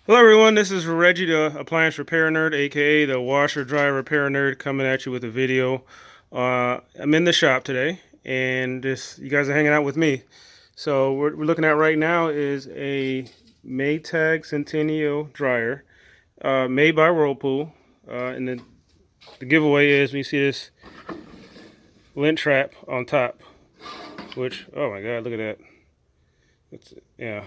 Hello everyone, this is Reggie, the appliance repair nerd, aka the washer dryer repair nerd, coming at you with a video. I'm in the shop today, and you guys are hanging out with me. So what we're looking at right now is a Maytag Centennial dryer, made by Whirlpool. And the giveaway is when you see this lint trap on top, which, oh my god, look at that. Yeah.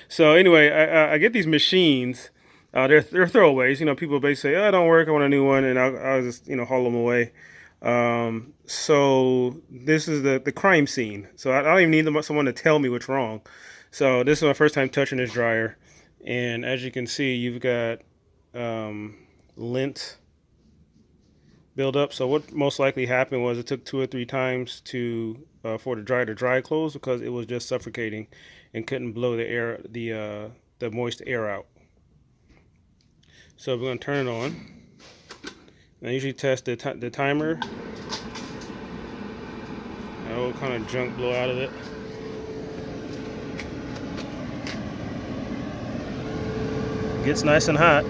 So anyway, I get these machines. They're throwaways. You know, people basically say, "Oh, it don't work. I want a new one," and I'll just haul them away. So this is the crime scene. So I don't even need someone to tell me what's wrong. So this is my first time touching this dryer, and as you can see, you've got lint build up. So what most likely happened was it took 2 or 3 times to for the dryer to dry close because it was just suffocating and couldn't blow the moist air out. So we're gonna turn it on. I usually test the timer. What kind of junk blow out of it. It gets nice and hot.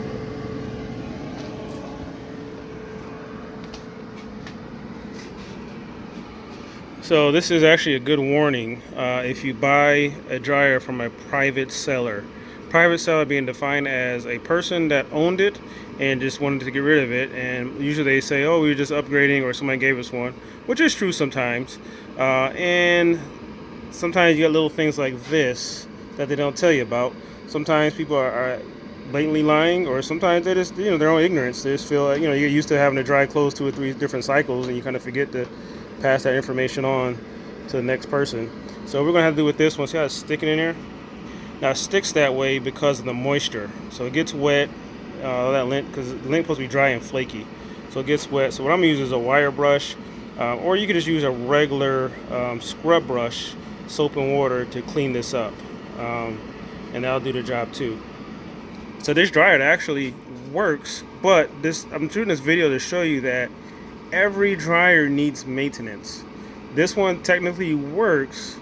So this is actually a good warning if you buy a dryer from a private seller. Private seller being defined as a person that owned it and just wanted to get rid of it. And usually they say, oh, we were just upgrading, or somebody gave us one, which is true sometimes. And sometimes you get little things like this that they don't tell you about. Sometimes people are blatantly lying, or sometimes they just, their own ignorance. They just feel like, you get used to having to dry clothes 2 or 3 different cycles, and you kind of forget to pass that information on to the next person. So we're gonna have to do with this one. See how it's sticking in there? Now it sticks that way because of the moisture. So it gets wet, that lint, because the lint is supposed to be dry and flaky. So it gets wet. So what I'm gonna use is a wire brush, or you could just use a regular scrub brush, soap and water to clean this up. And that'll do the job too. So this dryer actually works, but I'm shooting this video to show you that every dryer needs maintenance. This one technically works,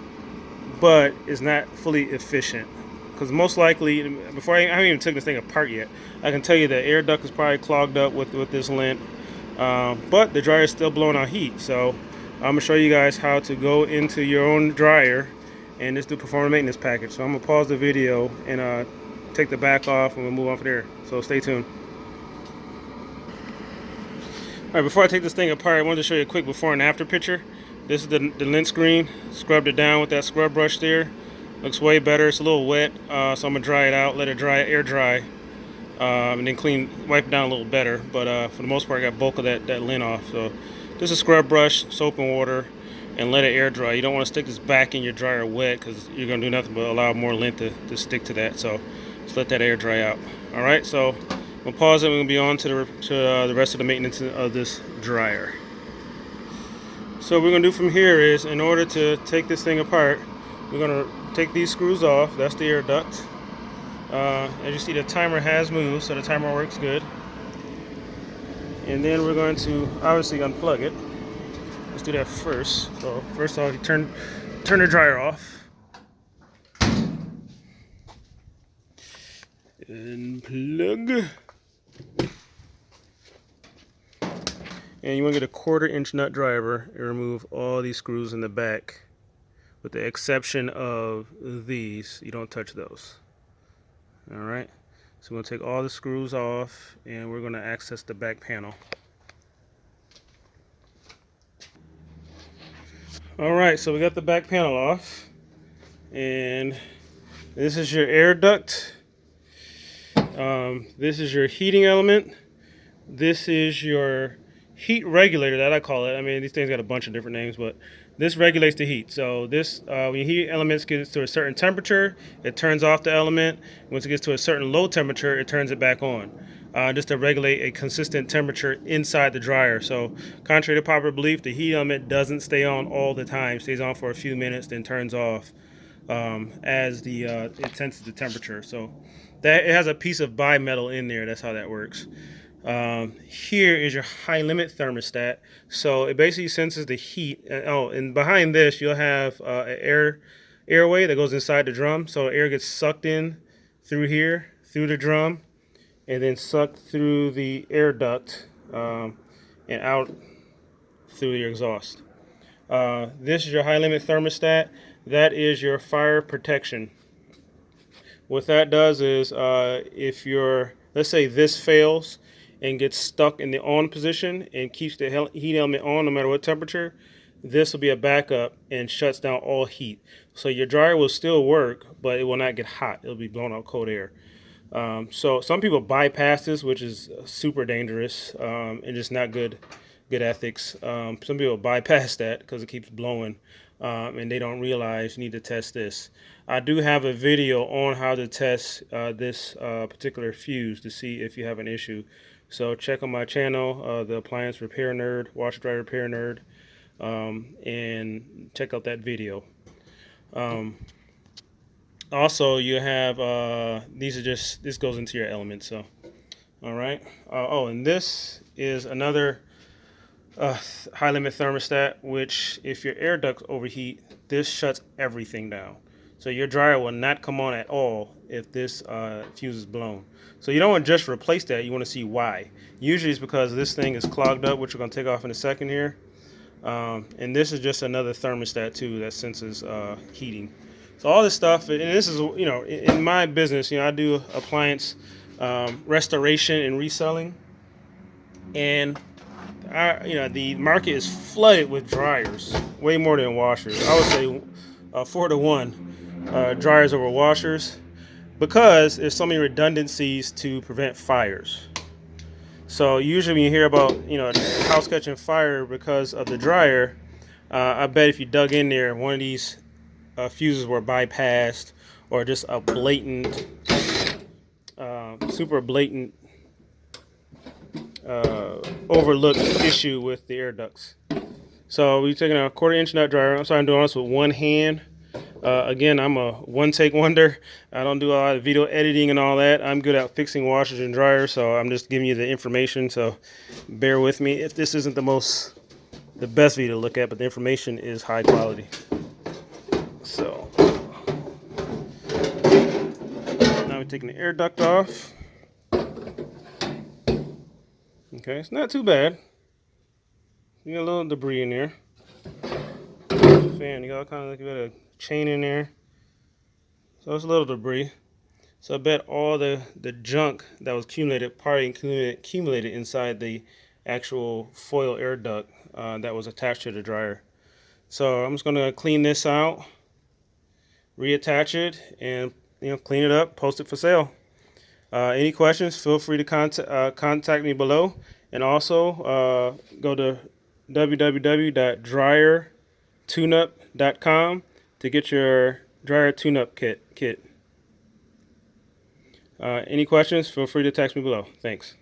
but is not fully efficient. Because most likely, before I haven't even taken this thing apart yet, I can tell you the air duct is probably clogged up with this lint. But the dryer is still blowing out heat. So I'm going to show you guys how to go into your own dryer and just perform a maintenance package. So I'm going to pause the video and take the back off, and we'll move on from there. So stay tuned. Alright, before I take this thing apart, I wanted to show you a quick before and after picture. This is the lint screen. Scrubbed it down with that scrub brush there. Looks way better. It's a little wet, so I'm going to dry it out, let it dry, air dry, and then wipe it down a little better. But for the most part, I got bulk of that lint off. So just a scrub brush, soap and water, and let it air dry. You don't want to stick this back in your dryer wet, because you're going to do nothing but allow more lint to stick to that. So just let that air dry out. Alright, so we'll pause it. We're going to be on to the rest of the maintenance of this dryer. So what we're going to do from here is, in order to take this thing apart, we're going to take these screws off. That's the air duct. As you see, the timer has moved, so the timer works good. And then we're going to obviously unplug it. Let's do that first. So first off, you turn the dryer off. Unplug. And you want to get a 1/4-inch nut driver and remove all these screws in the back, with the exception of these. You don't touch those. Alright, so we're going to take all the screws off, and we're going to access the back panel. Alright, so we got the back panel off, and this is your air duct. This is your heating element. This is your heat regulator, that I call it. I mean, these things got a bunch of different names, but this regulates the heat. So this, when your heat elements gets to a certain temperature, it turns off the element. Once it gets to a certain low temperature, it turns it back on, just to regulate a consistent temperature inside the dryer. So contrary to popular belief, the heat element doesn't stay on all the time. It stays on for a few minutes, then turns off as it senses the temperature. So that it has a piece of bimetal in there. That's how that works. Here is your high limit thermostat. So it basically senses the heat. And behind this, you'll have an airway that goes inside the drum. So air gets sucked in through here, through the drum, and then suck through the air duct and out through your exhaust. This is your high limit thermostat. That is your fire protection. What that does is if let's say this fails and gets stuck in the on position and keeps the heat element on no matter what temperature, this will be a backup and shuts down all heat. So your dryer will still work, but it will not get hot. It'll be blowing out cold air. So some people bypass this, which is super dangerous and just not good ethics. Some people bypass that because it keeps blowing and they don't realize you need to test this. I do have a video on how to test this particular fuse to see if you have an issue. So check on my channel, the Appliance Repair Nerd, Washer Dryer Repair Nerd, and check out that video. Also, you have this goes into your elements. So, all right. Oh, and this is another high limit thermostat, which if your air ducts overheat, this shuts everything down. So your dryer will not come on at all if this fuse is blown. So you don't want to just replace that. You want to see why. Usually it's because this thing is clogged up, which we're going to take off in a second here. And this is just another thermostat too that senses heating. So all this stuff, and this is, in my business, I do appliance restoration and reselling, and the market is flooded with dryers, way more than washers. I would say 4-to-1 dryers over washers, because there's so many redundancies to prevent fires. So usually when you hear about a house catching fire because of the dryer, I bet if you dug in there, one of these fuses were bypassed, or just a blatant, super blatant overlooked issue with the air ducts. So we're taking a 1/4 inch nut dryer. I'm sorry, I'm doing this with one hand. Again, I'm a one-take wonder. I don't do a lot of video editing and all that. I'm good at fixing washers and dryers, so I'm just giving you the information. So bear with me if this isn't the best video to look at, but the information is high quality. So now we're taking the air duct off. Okay, it's not too bad. You got a little debris in there. Fan, you got kind of like you got a chain in there. So it's a little debris. So I bet all the junk that was accumulated inside the actual foil air duct that was attached to the dryer. So I'm just gonna clean this out, reattach it, and clean it up, post it for sale. Any questions, feel free to contact me below, and also go to www.dryertuneup.com to get your dryer tune-up kit. Any questions, feel free to text me below. Thanks.